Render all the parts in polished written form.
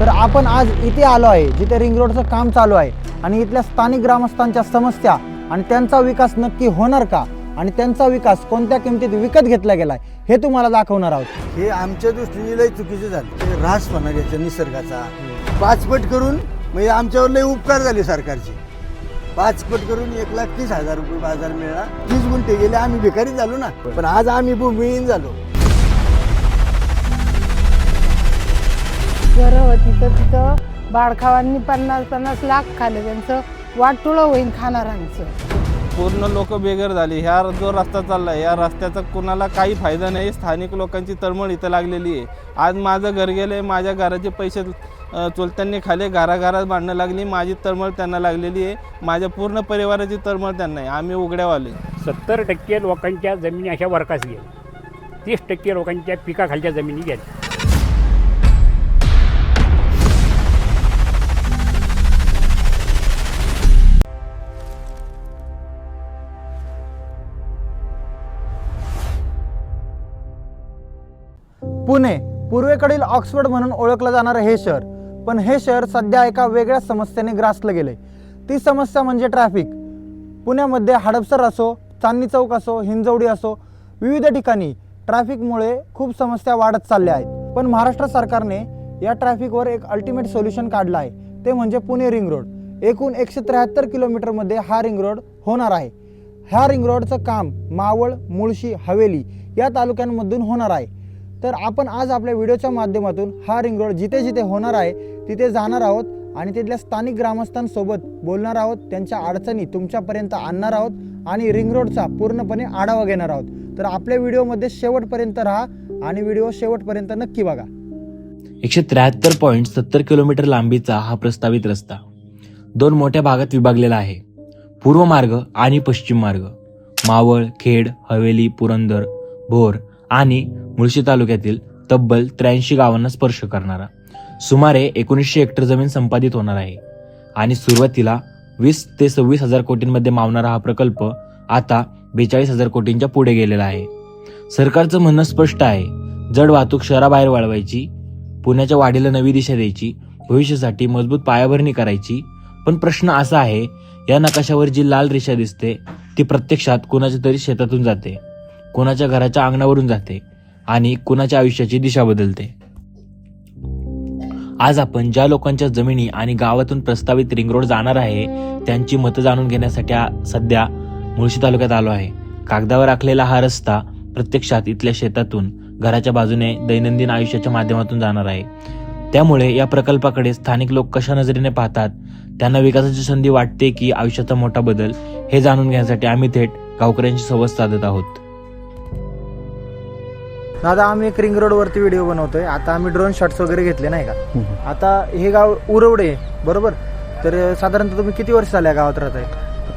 तर आपण आज इथे आलो आहे जिथे रिंग रोडचं काम चालू आहे आणि इथल्या स्थानिक ग्रामस्थांच्या समस्या आणि त्यांचा विकास नक्की होणार का आणि त्यांचा विकास कोणत्या किमतीत विकत घेतला गेलाय हे तुम्हाला दाखवणार आहोत। हे आमच्या दृष्टीने लय चुकीचे झाले। ते ऱ्हासपणा याच्या निसर्गाचा 5 पट करून म्हणजे आमच्यावर लय उपकार झाले सरकारचे। 5 पट करून 1,30,000 रुपये बाजार मिळाला। 30 गुंठे गेले, आम्ही भिकारी झालो ना, पण आज आम्ही भूमिहीन झालो। घरं होती तर तिथं बाळखावांनी 50-50 लाख खाल्ले, त्यांचं वाटुळं होईन खाणाऱ्यांचं। पूर्ण लोक बेघर झाली। ह्या जो रस्ता चालला आहे या रस्त्याचा कुणाला काही फायदा नाही। स्थानिक लोकांची तळमळ इथं लागलेली आहे। आज माझं घर गेले, माझ्या घराचे पैसे चुलत्यांनी खाले, घराघरात भांडणं लागली, माझी तळमळ त्यांना लागलेली आहे, माझ्या पूर्ण परिवाराची तळमळ त्यांना आहे। आम्ही उघड्यावाले। 70% लोकांच्या जमिनी अशा वरकास गेल्या, 30% लोकांच्या पिकाखालच्या जमिनी गेल्या। पुणे पूर्वेकडील ऑक्सफर्ड म्हणून ओळखलं जाणारं हे शहर, पण हे शहर सध्या एका वेगळ्या समस्येने ग्रासलं गेले। ती समस्या म्हणजे ट्रॅफिक। पुण्यामध्ये हडपसर असो, चांदणी चौक असो, हिंजवडी असो, विविध ठिकाणी ट्रॅफिकमुळे खूप समस्या वाढत चालल्या आहेत। पण महाराष्ट्र सरकारने या ट्रॅफिकवर एक अल्टिमेट सोल्युशन काढलं आहे, ते म्हणजे पुणे रिंग रोड। एकूण 173 किलोमीटरमध्ये हा रिंग रोड होणार आहे। ह्या रिंग रोडचं काम मावळ, मुळशी, हवेली या तालुक्यांमधून होणार आहे। तर आपण आज आपल्या व्हिडिओच्या माध्यमातून हा रिंग रोड जिथे जिथे होणार आहे तिथे जाणार आहोत आणि तिथल्या स्थानिक ग्रामस्थांसोबत बोलणार आहोत, त्यांच्या अडचणी तुमच्यापर्यंत आणणार आहोत आणि रिंग रोडचा पूर्णपणे आढावा घेणार आहोत। तर आपल्या व्हिडिओमध्ये शेवटपर्यंत राहा आणि व्हिडिओ शेवटपर्यंत नक्की बघा। 173.70 किलोमीटर लांबीचा हा प्रस्तावित रस्ता 2 मोठ्या भागात विभागलेला आहे, पूर्व मार्ग आणि पश्चिम मार्ग। मावळ, खेड, हवेली, पुरंदर, भोर आणि मुळशी तालुक्यातील तब्बल 83 गावांना स्पर्श करणारा सुमारे 1900 हेक्टर जमीन संपादित होणार आहे आणि सुरुवातीला 20 ते 26 हजार कोटींमध्ये मावणारा हा प्रकल्प आता 42,000 कोटींच्या पुढे गेलेला आहे। सरकारचं म्हणणं स्पष्ट आहे, जड वाहतूक शहराबाहेर वळवायची, पुण्याच्या वाढीला नवी दिशा द्यायची, भविष्यासाठी मजबूत पायाभरणी करायची। पण प्रश्न असा आहे, या नकाशावर जी लाल रेषा दिसते ती प्रत्यक्षात कुणाच्या तरी शेतातून जाते, कोणाच्या घराच्या अंगणावरून जाते आणि कुणाच्या आयुष्याची दिशा बदलते। आज आपण ज्या लोकांच्या जमिनी आणि गावातून प्रस्तावित रिंग रोड जाणार आहे त्यांची मतं जाणून घेण्यासाठी सध्या मुळशी तालुक्यात आलो आहे। कागदावर आखलेला हा रस्ता प्रत्यक्षात इथल्या शेतातून घराच्या बाजूने दैनंदिन आयुष्याच्या माध्यमातून जाणार आहे। त्यामुळे या प्रकल्पाकडे स्थानिक लोक कशा नजरेने पाहतात, त्यांना विकासाची संधी वाटते की आयुष्याचा मोठा बदल, हे जाणून घेण्यासाठी आम्ही थेट गावकऱ्यांशी संवाद साधत आहोत। दादा, आम्ही एक रिंग रोड वरती व्हिडिओ बनवतोय। आता आम्ही ड्रोन शॉट्स वगैरे घेतले नाही का। आता हे गाव उरवडे बरोबर, तर साधारणतः तुम्ही किती वर्ष झाल्या गावात राहताय?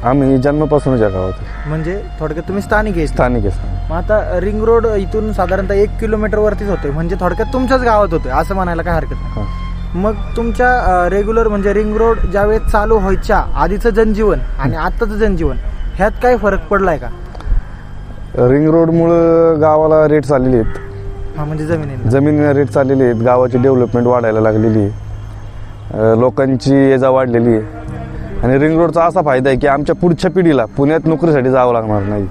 आम्ही जन्मापासूनच या गावात, म्हणजे थोडक्यात तुम्ही स्थानिक आहे? स्थानिक आहे। मग आता रिंग रोड इथून साधारणतः 1 किलोमीटर वरतीच होतोय, म्हणजे थोडक्यात तुमच्याच गावात होतोय असं म्हणायला काय हरकत नाही। मग तुमच्या रेग्युलर म्हणजे रिंग रोड ज्यावेळेस चालू व्हायच्या आधीचं जनजीवन आणि आताचं जनजीवन ह्यात काय फरक पडलाय का? रिंग रोडमुळं गावाला रेट चाललेले आहेत। म्हणजे जमिनीला रेट चाललेले आहेत, गावाची डेव्हलपमेंट वाढायला लागलेली आहे, लोकांची ये जा वाढलेली आहे आणि रिंग रोडचा असा फायदा आहे की आमच्या पुढच्या पिढीला पुण्यात नोकरीसाठी जावं लागणार नाही,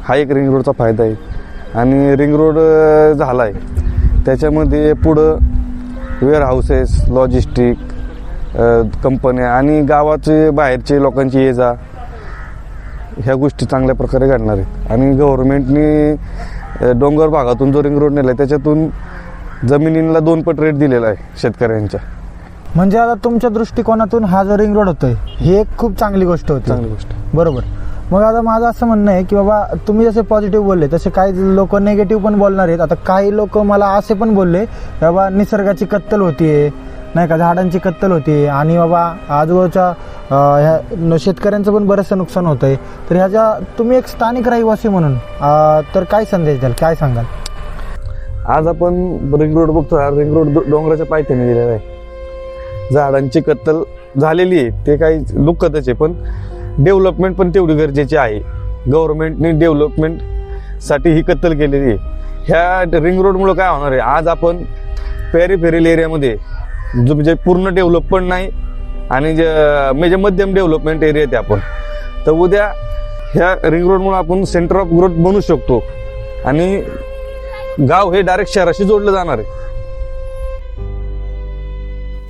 हा एक रिंग रोडचा फायदा आहे। आणि रिंग रोड झाला आहे त्याच्यामध्ये पुढं वेअर हाऊसेस, लॉजिस्टिक कंपन्या आणि गावाचे बाहेरचे लोकांची ये जा ह्या गोष्टी चांगल्या प्रकारे घडणार आहेत। आणि गव्हर्नमेंटने डोंगर भागातून जो रिंग रोड नेला त्याच्यातून जमिनींना 2 पट रेट दिलेला आहे शेतकऱ्यांच्या। म्हणजे आता तुमच्या दृष्टिकोनातून हा जो रिंग रोड होतोय ही एक खूप चांगली गोष्ट होती। चांगली गोष्ट बरोबर। मग आता माझं असं म्हणणं आहे की बाबा तुम्ही जसे पॉझिटिव्ह बोलले तसे काही लोक नेगेटिव्ह पण बोलणार आहेत। आता काही लोक मला असे पण बोलले बाबा निसर्गाची कत्तल होतीये नाही का, झाडांची कत्तल होती आणि बाबा आजूबाजूच्या ह्या शेतकऱ्यांचं पण बरंचसं नुकसान होतंय। तर ह्याच्या तुम्ही एक स्थानिक रहिवासी म्हणून तर काय संदेश द्याल, काय सांगाल? आज आपण रिंग रोड बघतो, हा रिंग रोड डोंगराच्या पायथ्याने गेलेला आहे। झाडांची कत्तल झालेली आहे ते काही दुःखदच आहे, पण डेव्हलपमेंट पण तेवढी गरजेची आहे। गव्हर्नमेंटने डेव्हलपमेंटसाठी ही कत्तल केलेली आहे। ह्या रिंग रोडमुळे काय होणार आहे, आज आपण पेरिफेरल एरियामध्ये जो म्हणजे पूर्ण डेव्हलप पण नाही आणि म्हणजे मध्यम डेव्हलपमेंट एरिया आहे आपण. तर उद्या ह्या रिंग रोडमुळे आपण सेंटर ऑफ ग्रोथ बनू शकतो आणि गाव हे डायरेक्ट शहराशी जोडलं जाणार आहे.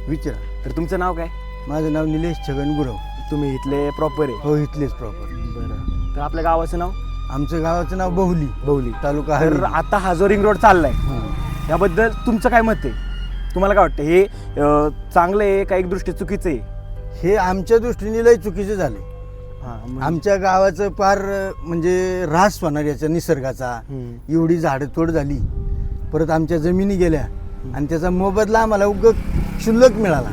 विचारा. तर तुमचं नाव काय? माझं नाव निलेश छगन गुरव. तुम्ही इथले प्रॉपर आहे? हो, इथलेच प्रॉपर. बरं. तर आपल्या गावाचं नाव? आमचं गावाचं नाव बहुली, बहुली तालुका तर हवेली. आता हा जो रिंग रोड चाललाय याबद्दल तुमचं काय मत आहे? तुम्हाला काय वाटतं हे चांगलं आहे का एक दृष्टी चुकीचं आहे? हे आमच्या दृष्टीने लय चुकीचे झाले. आमच्या गावाचं फार म्हणजे ऱ्हास होणार याच्या निसर्गाचा. एवढी झाडं तोड झाली, परत आमच्या जमिनी गेल्या आणि त्याचा मोबदला आम्हाला उग क्षुल्लक मिळाला.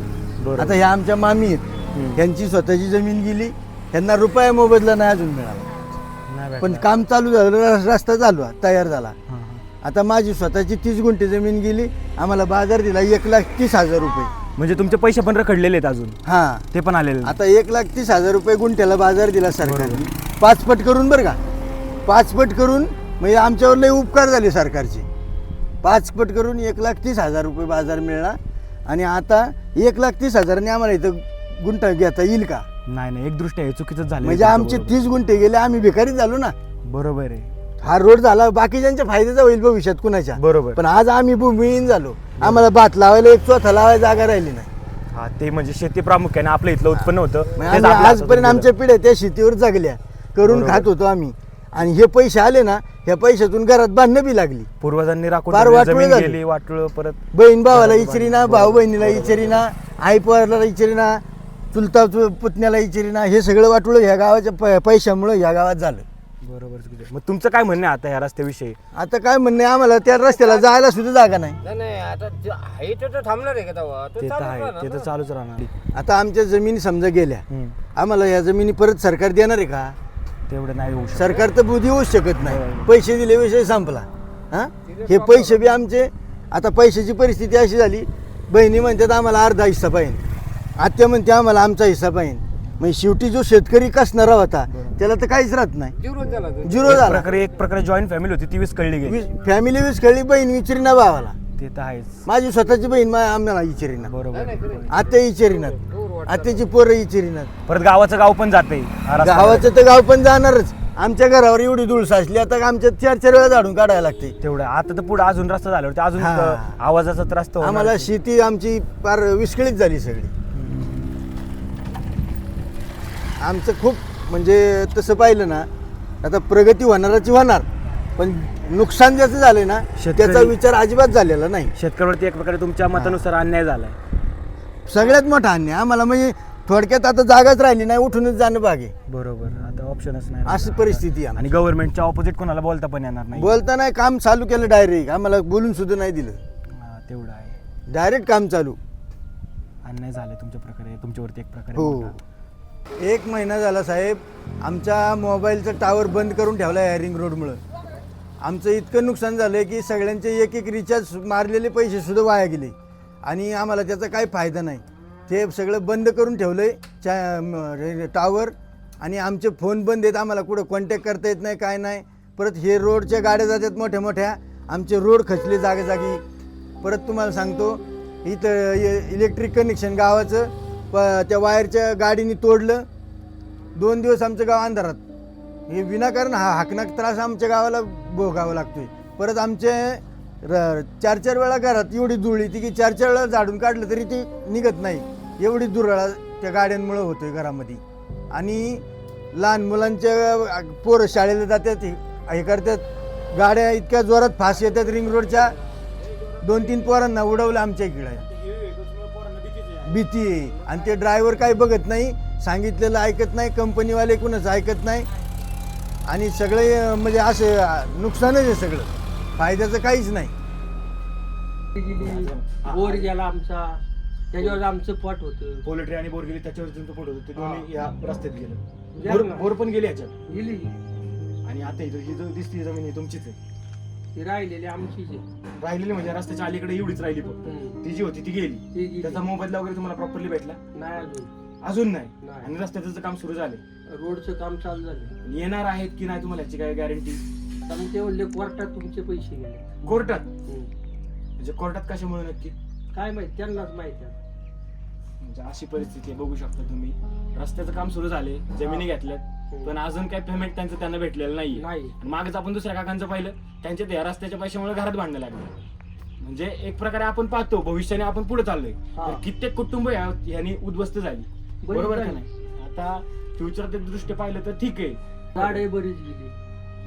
आता ह्या आमच्या मामी आहेत, त्यांची स्वतःची जमीन गेली, त्यांना रुपया मोबदला नाही अजून मिळाला. पण काम चालू झालं, रस्ता चालू तयार झाला. आता माझी स्वतःची 30 गुंठे जमीन गेली, आम्हाला बाजार दिला 1,30,000 रुपये. म्हणजे तुमचे पैसे पण रखडलेले आहेत अजून? हा, ते पण आलेले आता 1,30,000 रुपये गुंठ्याला बाजार दिला सरकारने. 5 पट करून बरं का, 5 पट करून म्हणजे आमच्यावर लय उपकार झाले सरकारचे. 5 पट करून 1,30,000 रुपये बाजार मिळाला आणि आता 1,30,000ने आम्हाला इथं गुंठा घेता येईल का? नाही, एक दृष्टी आहे चुकीचंच झालं. म्हणजे आमचे 30 गुंठे गेले, आम्ही भिकारी झालो ना. बरोबर आहे. हा रोड झाला बाकीच्यांच्या फायद्याचा होईल भविष्यात कुणाच्या. बरोबर. पण आज आम्ही भूमिहीन झालो, आम्हाला भात लावायला एक चोथा लावायला जागा राहिली नाही. हा, ते म्हणजे शेती प्रामुख्याने आपलं इथलं उत्पन्न होतं. मग तेच आम्ही आपल्या आजपर्यंत हातातून आमच्या पिढ्या त्या शेतीवर जगल्या, करून खात होतो आम्ही. आणि हे पैसे आले ना, ह्या पैशातून घरात बांधणं बी लागली. पूर्वजांनी राखून फार ठेवलेली वाटोळं जमीन झाली. गेली, वाटोळं परत. बहीण भावाला इचरीना, भाऊ बहिणीला इचरीना, आई पोराला इचरीना, चुलता पुतण्याला इचरीना. हे सगळं वाटोळं ह्या गावाच्या पैशामुळे ह्या गावात झालं. बरोबर. मग तुमचं काय म्हणणं आहे आता ह्या रस्त्याविषयी? आता काय म्हणणं आहे, आम्हाला त्या रस्त्याला जायला सुद्धा जागा नाही. ते तर आहे, ते तर चालूच राहणार. आता आमच्या जमिनी समजा गेल्या, आम्हाला या जमिनी परत सरकार देणार आहे का? तेवढं नाही होऊ शकत. सरकार तर बुद्धी होऊच शकत नाही. पैसे दिले, विषय संपला. हा, हे पैसे बी आमचे. आता पैशाची परिस्थिती अशी झाली, बहिणी म्हणतात आम्हाला अर्धा हिस्सा पाहिजे, आत्या म्हणते आम्हाला आमचा हिस्सा पाहिजे. म्हणजे शेवटी जो शेतकरी कसणारा होता त्याला तर काहीच राहत नाही, झिरो झाला. एक प्रकारे जॉईंट फॅमिली होती ती विस्कळली गेली. फॅमिली विस्कळली, बहीण विचारीना भावाला. ते तर आहेच. माझी स्वतःची बहीण आम्हाला इचरीना, बरोबर. आत्या इचरीनात, आत्याची पोरं इचरीनात. परत गावाचं गाव पण जाते. गावाचं तर गाव पण जाणारच. आमच्या घरावर एवढी धूळ साचली, आता आमच्या 4-4 वेळा झाडून काढायला लागते. तेवढं आता तर पुढे अजून रस्ता झाल्यावर अजून आवाजाचा त्रास तर आम्हाला शेती आमची फार विस्कळीत झाली सगळी. आमचं खूप म्हणजे तसं पाहिलं ना, आता प्रगती होणाराची होणार, पण नुकसान ज्याचं झालंय ना त्याचा विचार अजिबात झालेला नाही. शेतकऱ्यावरती एक प्रकारे तुमच्या मतानुसार अन्याय झालाय. सगळ्यात मोठा अन्याय आम्हाला. म्हणजे थोडक्यात आता जागाच राहिली नाही, उठूनच जाणं बागे. बरोबर. आता ऑप्शनच नाही. अशी परिस्थिती आहे. आणि गव्हर्नमेंटच्या ऑपोजिट कोणाला बोलता पण येणार नाही. बोलता नाही, काम चालू केलं डायरेक्ट, आम्हाला बोलून सुद्धा नाही दिलं. तेवढं आहे. डायरेक्ट काम चालू. अन्याय झालाय तुमच्या प्रकारे, तुमच्यावरती एक प्रकारे. हो. 1 महिना झाला साहेब, आमच्या मोबाईलचा टावर बंद करून ठेवला या रिंग रोडमुळं. आमचं इतकं नुकसान झालं की सगळ्यांचे एक रिचार्ज मारलेले पैसे सुद्धा वाया गेले आणि आम्हाला त्याचा काही फायदा नाही. ते सगळं बंद करून ठेवलं आहे टावर. आणि आमचे फोन बंद आहेत, आम्हाला कुठं कॉन्टॅक्ट करता येत नाही, काय नाही. परत हे रोडच्या गाड्या जातात मोठ्या मोठ्या, आमचे रोड खचले जागी. परत तुम्हाला सांगतो, इथं इलेक्ट्रिक कनेक्शन गावाचं त्या वायरच्या गाडीने तोडलं. 2 दिवस आमचं गाव अंधारात. हे विनाकारण हाकनाक त्रास आमच्या गावाला भोगावा लागतोय. परत आमचे 4-4 वेळा घरात एवढी धूळ येते की 4-4 वेळा झाडून काढलं तरी ती निघत नाही, एवढी धुराळा त्या गाड्यांमुळे होतोय घरामध्ये. आणि लहान मुलांच्या पोरं शाळेला जातात, हे करतात, गाड्या इतक्या जोरात फास्ट येतात रिंग रोडच्या. 2-3 पोरांना उडवलं आमच्या इकडे. भीती आहे. आणि ते ड्रायव्हर काही बघत नाही, सांगितलेलं ऐकत नाही, कंपनीवाले कुणाचं ऐकत नाही. आणि सगळे म्हणजे असं नुकसानच आहे सगळं, फायद्याचं काहीच नाही. बोर गेला आमचा, त्याच्यावर आमचं पोट होतं. पोल्ट्री आणि बोर गेली त्याच्यावर तुमचं पोट होतं, ते दोन्ही या रस्त्यात गेलं. बोर पण गेली ह्याच्यात गेली. आणि आता ही जो दिसती जमीन ही तुमचीच आहे. ती राहिलेली आमचीच आहे. राहिलेली म्हणजे रस्त्याच्या अलीकडे एवढीच राहिली, फक्त ती जी होती ती गेली. त्याचा मोबदला वगैरे तुम्हाला प्रॉपरली भेटला नाही अजून नाही. आणि रस्त्याचं काम सुरू झाले, रोडचं काम चालू झालं. येणार आहेत की नाही तुम्हाला याची काय गॅरंटी? कारण ते म्हणले कोर्टात तुमचे पैसे गेले. कोर्टात? म्हणजे कोर्टात कशामुळे नक्की? काय माहिती, त्यांनाच माहिती आहे. म्हणजे अशी परिस्थिती आहे, बघू शकता तुम्ही. रस्त्याचं काम सुरू झाले, जमिनी घेतल्यात, पण अजून काही पेमेंट त्यांना भेटलेलं नाही. नाही. मागच आपण दुसऱ्या काकांचं पाहिलं, त्यांच्या त्या रस्त्याच्या पैशामुळे घरात भांडणं लागले. म्हणजे एक प्रकारे आपण पाहतो भविष्याने आपण पुढे चाललोय, हा. तर कित्येक कुटुंब यांनी उद्ध्वस्त झाली. बरोबर का झाली. नाही? आता फ्युचर दृष्टी पाहिलं तर ठीक आहे, झाडे बरीच गेली.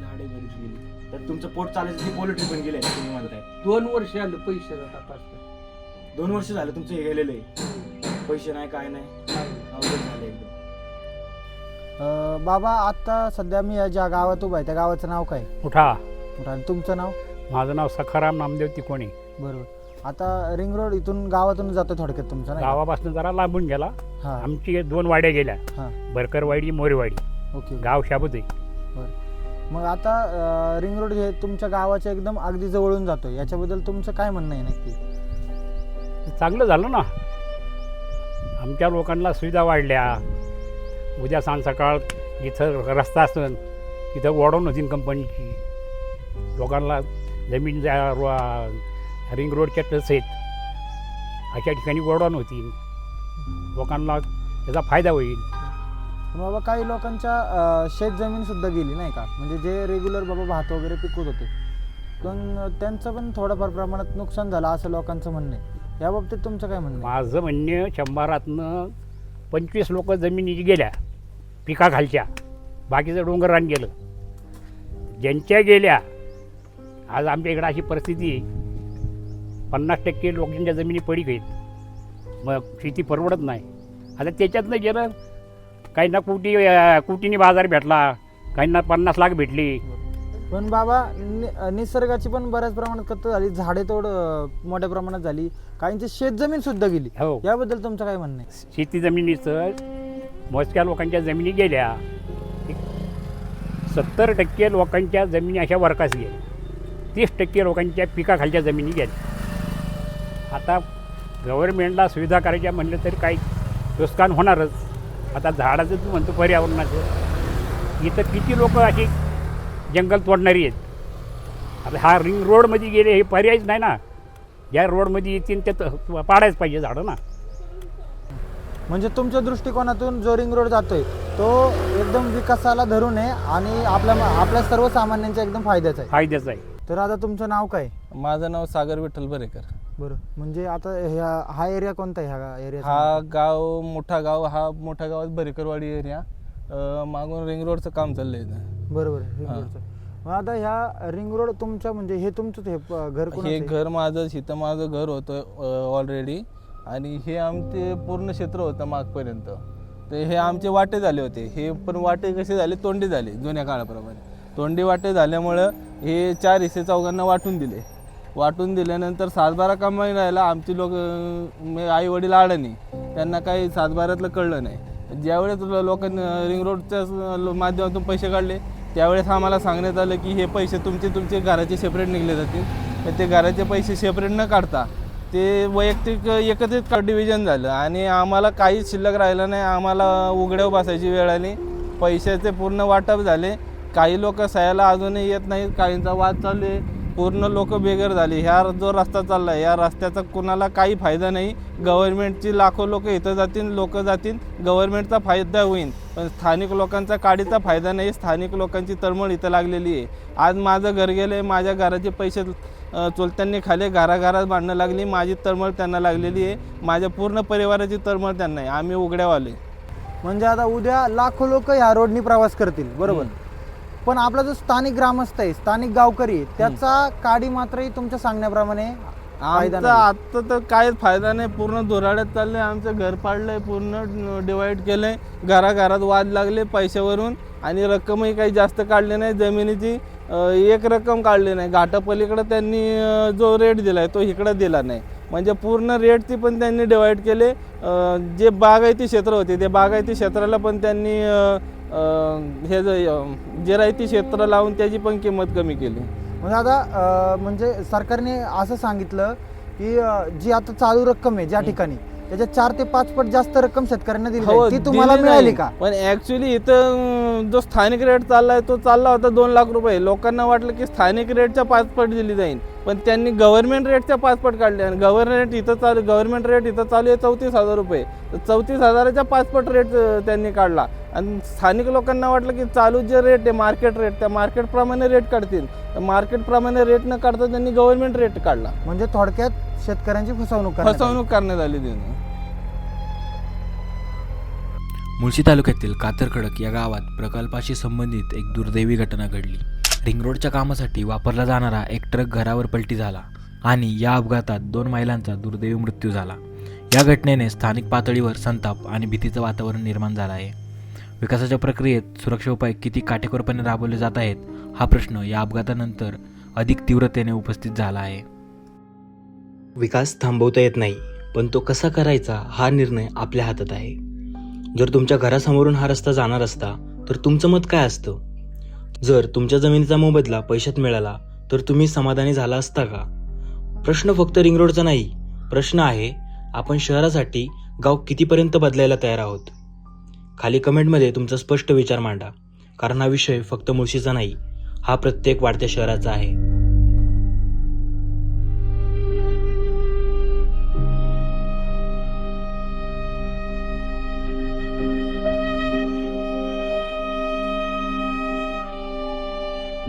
झाडे बरीच गेली, तर तुमचं पोट चालायचं ती पोल्ट्री पण गेले तुम्ही म्हणताय. 2 वर्ष आलं पैसे तपासलं. 2 वर्ष झालं तुमचं हे गेलेलं आहे, पैसे नाही काय नाही, अवघड झालं एकदम. बाबा आता सध्या मी ज्या गावात उभा आहे त्या गावाचं नाव काय? उठा. आणि तुमचं नाव? माझं नाव सखाराम नामदेव तिकोणी. बरोबर. आता रिंग रोड इथून गावातून जातो थोडक्यात तुमचं नाही का? गावापासून जरा लांबून गेला. हा. आमची 2 वाड्या गेल्या, हा. बरकरवाडी, मोरेवाडी. ओके. गाव शाबूत आहे. मग आता रिंग रोड हे तुमच्या गावाच्या एकदम अगदी जवळून जातो, याच्याबद्दल तुमचं काय म्हणणं आहे नक्की? चांगलं झालं ना, आमच्या लोकांना सुविधा वाढल्या. उद्या सांग सकाळ जिथं रस्ता असेल तिथं वॉडॉन होती कंपनीची. लोकांना जमीन रिंग रोडच्या टच आहेत अशा ठिकाणी वॉडॉन होती, लोकांना त्याचा फायदा होईल. पण बाबा काही लोकांच्या शेत जमीन सुद्धा गेली नाही का, म्हणजे जे रेग्युलर बाबा भात वगैरे पिकवत होते, पण त्यांचं पण थोडंफार प्रमाणात नुकसान झालं असं लोकांचं म्हणणं आहे. या बाबतीत तुमचं काय म्हणणं आहे? माझं म्हणणं 100 25 लोक जमिनी गेल्या पिकाखालच्या, बाकीचं डोंगर रान गेलं. ज्यांच्या गेल्या, आज आमच्या इकडं अशी परिस्थिती आहे, 50% लोकांच्या जमिनी पडीक आहेत, मग शेती परवडत नाही. आता त्याच्यातनं गेलं, काहींना कोटीने बाजार भेटला, काहींना 50 लाख भेटली. पण बाबा निसर्गाची पण बऱ्याच प्रमाणात कत्तल झाली, झाडे तोड मोठ्या प्रमाणात झाली, काहींची शेत जमीन सुद्धा गेली. हो. याबद्दल तुमचं काय म्हणणं आहे? शेती जमिनीचं मोजक्या लोकांच्या जमिनी गेल्या, 70% लोकांच्या जमिनी अशा वरकास गेल्या, 30% लोकांच्या पिकाखालच्या जमिनी गेल्या. आता गव्हर्नमेंटला सुविधा करायच्या म्हणलं तरी काही नुकसान होणारच. आता झाडाचं तू म्हणतो पर्यावरणाचं, इथं किती लोक अशी जंगल तोडणारी आहेत. आता हा रिंग रोडमध्ये गेले हे पर्यायच नाही ना, ज्या रोडमध्ये येतील ते पाडायच पाहिजे झाडं ना. म्हणजे तुमच्या दृष्टिकोनातून जो रिंग रोड जातोय तो एकदम विकासाला धरून आहे आणि आपल्या सर्वसामान्यांच्या एकदम फायद्याचा आहे. फायद्याचं आहे. तर आता तुमचं नाव काय? माझं नाव सागर विठ्ठल बरेकर. बरं, म्हणजे आता हा एरिया कोणता आहे? ह्या एरिया हा मोठा गावात बरेकरवाडी एरिया, मागून रिंग रोडचं काम चाललंय इथं. बरोबर आहे, रिंग रोडचं. मग आता ह्या रिंग रोड तुमच्या म्हणजे हे तुमचंच हे घर कोणाचं हे आहे? घर माझं, इथं माझं घर होतं ऑलरेडी, आणि हे आमचे पूर्ण क्षेत्र होतं मागपर्यंत. तर हे आमचे वाटे झाले होते. हे पण वाटे कसे झाले? तोंडी झाले जुन्या काळाप्रमाणे. तोंडी वाटे झाल्यामुळं हे 4 हिस्से चौघांना वाटून दिले. वाटून दिल्यानंतर 7-12 कमाई राहिला. आमची लोक आई वडील अडाणी, त्यांना काही 7-12तलं कळलं नाही. ज्यावेळेस लोकांनी रिंग रोडच्या माध्यमातून पैसे काढले त्यावेळेस आम्हाला सांगण्यात आलं की हे पैसे तुमचे घराचे सेपरेट निघले जातील. तर ते घराचे पैसे सेपरेट न काढता ते वैयक्तिक एकत्रित डिव्हिजन झालं आणि आम्हाला काहीच शिल्लक राहिलं नाही. आम्हाला उघड्यावर बसायची वेळ आली. पैशाचे पूर्ण वाटप झाले. काही लोक सह्याला अजूनही येत नाहीत, काहींचा वाद चालू आहे. पूर्ण लोक बेघर झाली. ह्या जो रस्ता चालला आहे या रस्त्याचा कुणाला काही फायदा नाही. गव्हर्नमेंटची लाखो लोक इथं जातील, गव्हर्नमेंटचा फायदा होईल, पण स्थानिक लोकांचा काडीचा फायदा नाही. स्थानिक लोकांची तळमळ इथं लागलेली आहे. आज माझं घर गेलं आहे, माझ्या घराचे पैसे चोलत्यांनी खाले, घराघरात भांडणं लागली. माझी तळमळ त्यांना लागलेली आहे, माझ्या पूर्ण परिवाराची तळमळ त्यांना आहे. आम्ही उघड्यावाले. म्हणजे आता उद्या लाखो लोक ह्या रोडनी प्रवास करतील, बरोबर. पण आपला जो स्थानिक ग्रामस्थ आहे, स्थानिक गावकरी आहे, त्याचा काडी मात्रही तुमच्या सांगण्याप्रमाणे फायदा नाही. आता तर काहीच फायदा नाही. पूर्ण धुराड्यात चालले. आमचं घर पाडलंय, पूर्ण डिवाईड केलंय. घराघरात वाद लागले पैशावरून आणि रक्कमही काही जास्त काढली नाही. जमिनीची एक रक्कम काढली नाही. घाटापलीकडं त्यांनी जो रेट दिलाय तो इकडं दिला नाही. म्हणजे पूर्ण रेटची पण त्यांनी डिवाईड केले. जे बागायती क्षेत्र होते ते बागायती क्षेत्राला पण त्यांनी हे जिरायती क्षेत्र लावून त्याची पण किंमत कमी केली. म्हणजे आता म्हणजे सरकारने असं सांगितलं की जी आता चालू रक्कम आहे ज्या ठिकाणी त्याच्या 4 ते 5 पट जास्त रक्कम शेतकऱ्यांना दिली जाईल. ती तुम्हाला दिली मिळाली नाही. का? पण ऍक्च्युली इथं जो स्थानिक रेट चाललाय तो चालला होता 2 लाख रुपये. लोकांना वाटलं की स्थानिक रेटच्या 5 पट दिली जाईल, पण त्यांनी गव्हर्नमेंट रेटच्या 5 पट काढले आणि गव्हर्नमेंट रेट इथं चालू आहे 34,000 रुपये. तर 34,000च्या 5 पट रेट त्यांनी काढला आणि स्थानिक लोकांना वाटलं की चालू जे रेट आहे मार्केट रेट, त्या मार्केटप्रमाणे रेट काढतील. तर मार्केटप्रमाणे रेट न काढता त्यांनी गव्हर्नमेंट रेट काढला. म्हणजे थोडक्यात शेतकऱ्यांची फसवणूक करण्यात आली त्यांनी. मुळशी तालुक्यातील कातरखडक या गावात प्रकल्पाशी संबंधित एक दुर्दैवी घटना घडली. रिंग रोडच्या कामासाठी वापरला जाणारा एक ट्रक घरावर पलटी झाला आणि या अपघातात 2 महिलांचा दुर्दैवी मृत्यू झाला. या घटनेने स्थानिक पातळीवर संताप आणि भीतीचं वातावरण निर्माण झालं आहे. विकासाच्या प्रक्रियेत सुरक्षा उपाय किती काटेकोरपणे राबवले जात आहेत हा प्रश्न या अपघातानंतर अधिक तीव्रतेने उपस्थित झाला आहे. विकास थांबवता येत नाही, पण तो कसा करायचा हा निर्णय आपल्या हातात आहे. जर तुमच्या घरासमोरून हा रस्ता जाणार असता तर तुमचं मत काय असतं? जर तुमच्या जमिनीचा मोबदला पैशात मिळाला तर तुम्ही समाधानी झाला असता का? प्रश्न फक्त रिंग रोडचा नाही, प्रश्न आहे आपण शहरासाठी गाव कितीपर्यंत बदलायला तयार आहोत. खाली कमेंटमध्ये तुमचा स्पष्ट विचार मांडा, कारण हा विषय फक्त मुळशीचा नाही, हा प्रत्येक वाढत्या शहराचा आहे.